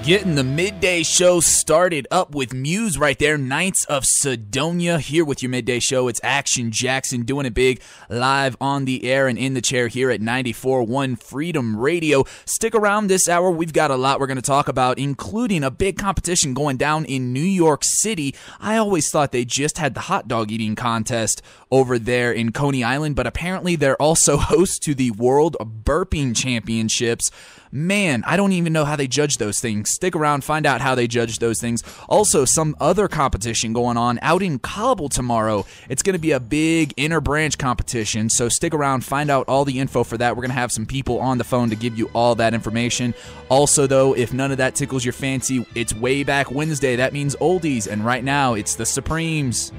Getting the midday show started up with Muse right there. Knights of Sidonia here with your midday show. It's Action Jackson doing it big live on the air and in the chair here at 94.1 Freedom Radio. Stick around this hour. We've got a lot we're going to talk about, including a big competition going down in New York City. I always thought they just had the hot dog eating contest over there in Coney Island, but apparently they're also hosts to the World Burping Championships. Man, I don't even know how they judge those things. Stick around, find out how they judge those things. Also, some other competition going on out in Kabul tomorrow. It's going to be a big inter-branch competition, so stick around, find out all the info for that. We're going to have some people on the phone to give you all that information. Also, though, if none of that tickles your fancy, it's Way Back Wednesday. That means oldies, and right now, it's the Supremes.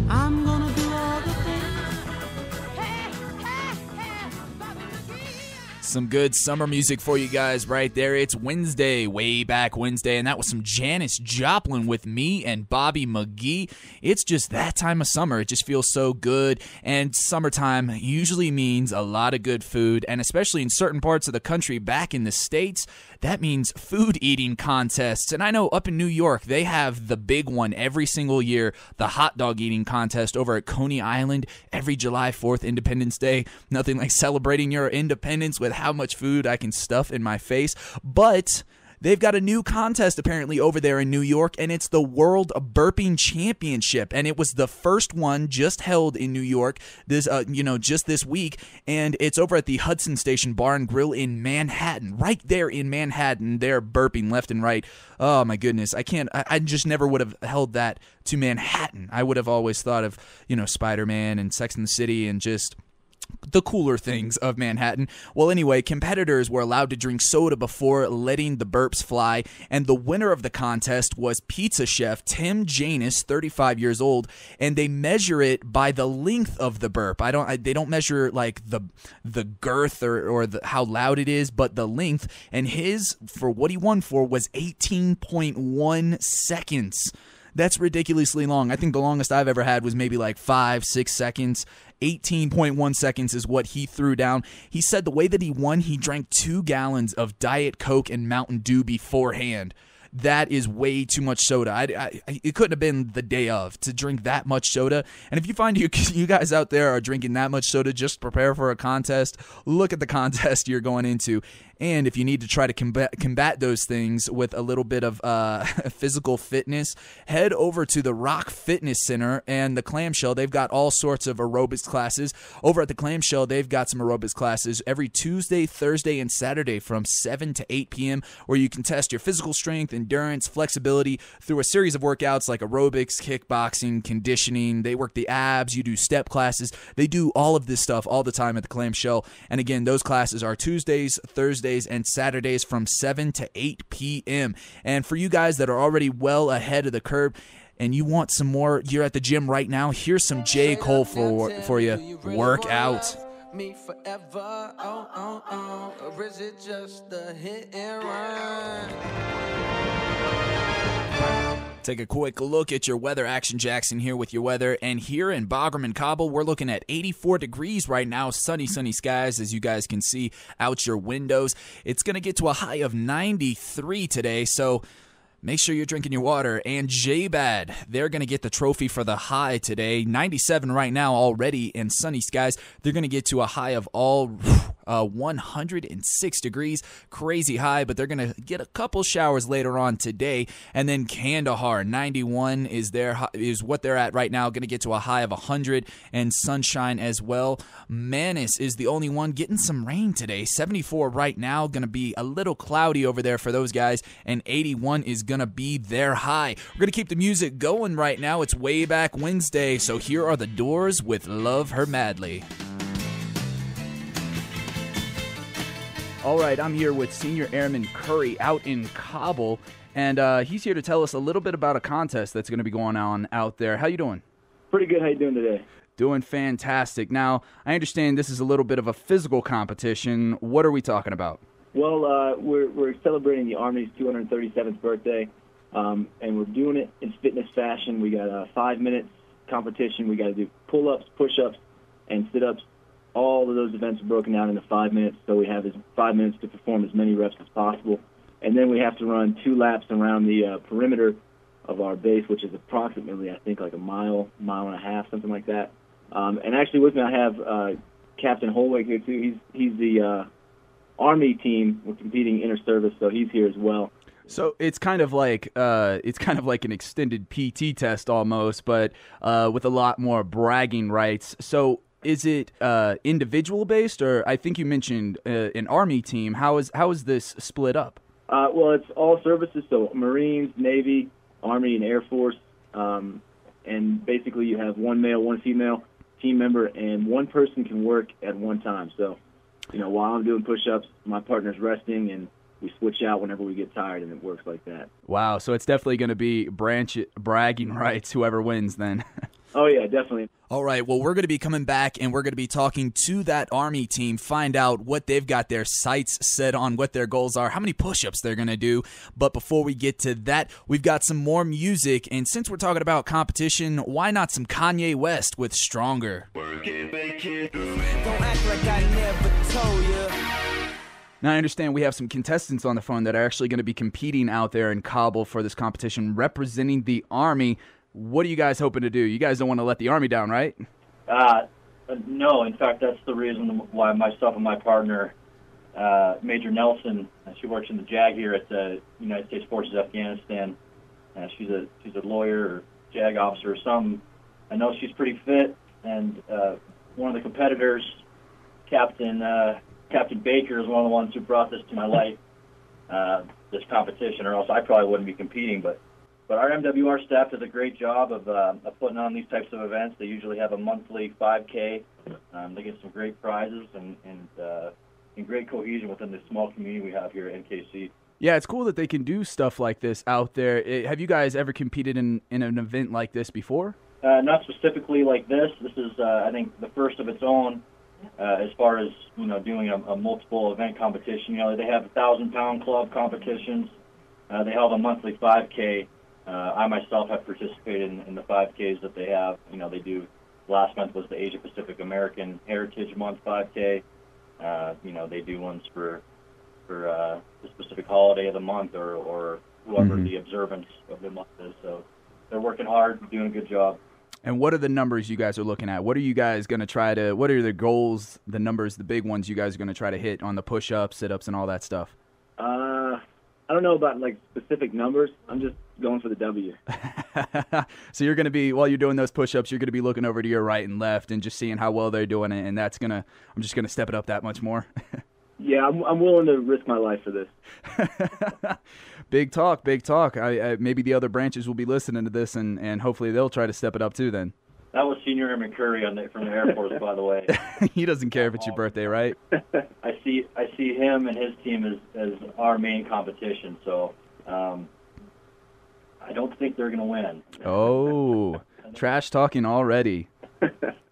I'm gonna do all the things. Some good summer music for you guys right there. It's Wednesday, Way Back Wednesday, and that was some Janis Joplin with me and Bobby McGee. It's just that time of summer. It just feels so good, and summertime usually means a lot of good food, and especially in certain parts of the country back in the States, that means food eating contests. And I know up in New York, they have the big one every single year, the hot dog eating contest over at Coney Island every July 4th, Independence Day. Nothing like celebrating your independence with how much food I can stuff in my face. But they've got a new contest apparently over there in New York, and it's the World Burping Championship, and it was the first one just held in New York just this week, and it's over at the Hudson Station Bar and Grill in Manhattan, right there in Manhattan. They're burping left and right. Oh my goodness, I just never would have held that to Manhattan. I would have always thought of, Spider-Man and Sex and the City and just the cooler things of Manhattan. Well, anyway, competitors were allowed to drink soda before letting the burps fly, and the winner of the contest was pizza chef Tim Janis, 35 years old, and they measure it by the length of the burp. They don't measure like the girth or how loud it is, but the length, and his, for what he won for, was 18.1 seconds. That's ridiculously long. I think the longest I've ever had was maybe like 5-6 seconds. 18.1 seconds is what he threw down. He said the way that he won, he drank 2 gallons of Diet Coke and Mountain Dew beforehand. That is way too much soda. It couldn't have been the day of to drink that much soda. And if you find you guys out there are drinking that much soda, just prepare for a contest. Look at the contest you're going into. And if you need to try to combat those things with a little bit of physical fitness, head over to the Rock Fitness Center and the Clamshell. They've got all sorts of aerobics classes. Over at the Clamshell, they've got some aerobics classes every Tuesday, Thursday, and Saturday from 7 to 8 p.m. where you can test your physical strength, endurance, flexibility through a series of workouts like aerobics, kickboxing, conditioning. They work the abs. You do step classes. They do all of this stuff all the time at the Clamshell. And again, those classes are Tuesdays, Thursdays, and Saturdays from 7 to 8 p.m. And for you guys that are already well ahead of the curve and you want some more, you're at the gym right now, here's some J. Cole for you. Work out. Me forever, or is it just a hit and run? Take a quick look at your weather. Action Jackson here with your weather. And here in Bagram and Kabul, we're looking at 84 degrees right now. Sunny skies, as you guys can see out your windows. It's going to get to a high of 93 today, so make sure you're drinking your water. And J-Bad, they're going to get the trophy for the high today. 97 right now already, and sunny skies. They're going to get to a high of 106 degrees. Crazy high, but they're going to get a couple showers later on today. And then Kandahar, 91 is what they're at right now. Going to get to a high of 100 and sunshine as well. Manis is the only one getting some rain today. 74 right now. Going to be a little cloudy over there for those guys. And 81 is going to be their high. We're going to keep the music going right now. It's Way Back Wednesday. So here are the Doors with Love Her Madly. All right, I'm here with Senior Airman Curry out in Kabul, and he's here to tell us a little bit about a contest that's going to be going on out there. How you doing? Pretty good. How you doing today? Doing fantastic. Now, I understand this is a little bit of a physical competition. What are we talking about? Well, we're celebrating the Army's 237th birthday, and we're doing it in fitness fashion. We got a 5-minute competition. We got to do pull-ups, push-ups, and sit-ups. All of those events are broken down into 5 minutes, so we have 5 minutes to perform as many reps as possible. and then we have to run 2 laps around the perimeter of our base, which is approximately, I think, like a mile and a half, something like that. And actually with me I have Captain Holweg here too. He's the Army team. We're competing inter-service, so he's here as well. So it's kind of like an extended PT test almost, but with a lot more bragging rights. So is it individual based, or I think you mentioned an Army team? How is this split up? Well, it's all services, so Marines, Navy, Army, and Air Force, and basically you have 1 male, 1 female team member, and 1 person can work at one time. So, while I'm doing push-ups, my partner's resting, and we switch out whenever we get tired, and it works like that. Wow, so it's definitely going to be bragging rights, whoever wins then. Oh, yeah, definitely. All right, well, we're going to be coming back, and we're going to be talking to that Army team, find out what they've got their sights set on, what their goals are, how many push-ups they're going to do. But before we get to that, we've got some more music, and since we're talking about competition, why not some Kanye West with Stronger? Work it, make it. Don't act like I never told you. Now, I understand we have some contestants on the phone that are actually going to be competing out there in Kabul for this competition, representing the Army. What are you guys hoping to do? You guys don't want to let the Army down, right? No. In fact, that's the reason why myself and my partner, Major Nelson, she works in the JAG here at the United States Forces Afghanistan. She's a lawyer or JAG officer or something. I know she's pretty fit, and one of the competitors, Captain Baker, is one of the ones who brought this to my life, this competition, or else I probably wouldn't be competing. But our MWR staff does a great job of putting on these types of events. They usually have a monthly 5K. They get some great prizes and great cohesion within the small community we have here at NKC. Yeah, it's cool that they can do stuff like this out there. Have you guys ever competed in an event like this before? Not specifically like this. This is, I think, the first of its own. As far as doing a multiple event competition, they have 1,000-pound club competitions. They have a monthly 5K. I myself have participated in the 5Ks that they have. They do. Last month was the Asia Pacific American Heritage Month 5K. They do ones for the specific holiday of the month or whoever the observance of the month is. So they're working hard, doing a good job. And what are the numbers you guys are looking at? What are you guys going to try to – what are the goals, the numbers, the big ones you guys are going to try to hit on the push-ups, sit-ups, and all that stuff? I don't know about, specific numbers. I'm just going for the W. So you're going to be – while you're doing those push-ups, you're going to be looking over to your right and left and just seeing how well they're doing it, and that's going to – I'm just going to step it up that much more. Yeah, I'm willing to risk my life for this. Big talk, big talk. Maybe the other branches will be listening to this, and hopefully they'll try to step it up too then. That was Senior Airman Curry from the Air Force, by the way. He doesn't care if it's your birthday, right? I see him and his team as our main competition, so I don't think they're going to win. Oh, trash talking already.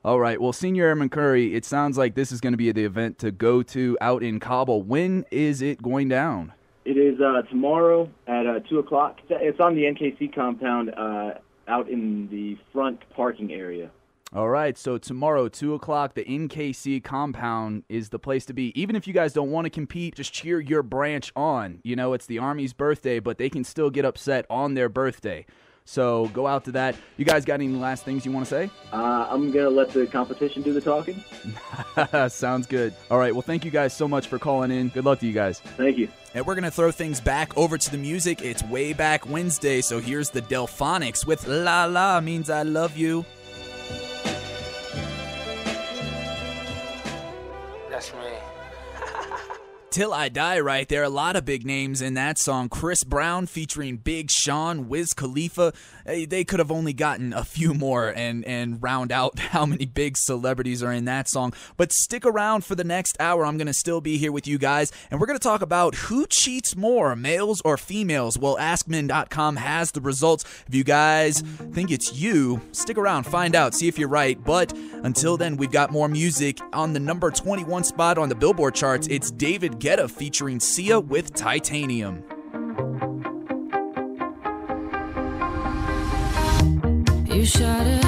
All right, well, Senior Airman Curry, it sounds like this is going to be the event to go to out in Kabul. When is it going down? It is tomorrow at 2 o'clock. It's on the NKC compound out in the front parking area. All right, so tomorrow, 2 o'clock, the NKC compound is the place to be. Even if you guys don't want to compete, just cheer your branch on. It's the Army's birthday, but they can still get upset on their birthday. So go out to that. You guys got any last things you want to say? I'm going to let the competition do the talking. Sounds good. All right, well, thank you guys so much for calling in. Good luck to you guys. Thank you. And we're going to throw things back over to the music. It's Way Back Wednesday, so here's the Delphonics with La La Means I Love You. That's me. Till I Die right there. A lot of big names in that song. Chris Brown featuring Big Sean, Wiz Khalifa. They could have only gotten a few more and round out how many big celebrities are in that song. But stick around for the next hour. I'm going to still be here with you guys. And we're going to talk about who cheats more, males or females. Well, AskMen.com has the results. If you guys think it's you, stick around, find out, see if you're right. But until then, we've got more music. On the number 21 spot on the Billboard charts, it's David Guetta featuring Sia with Titanium. You shot it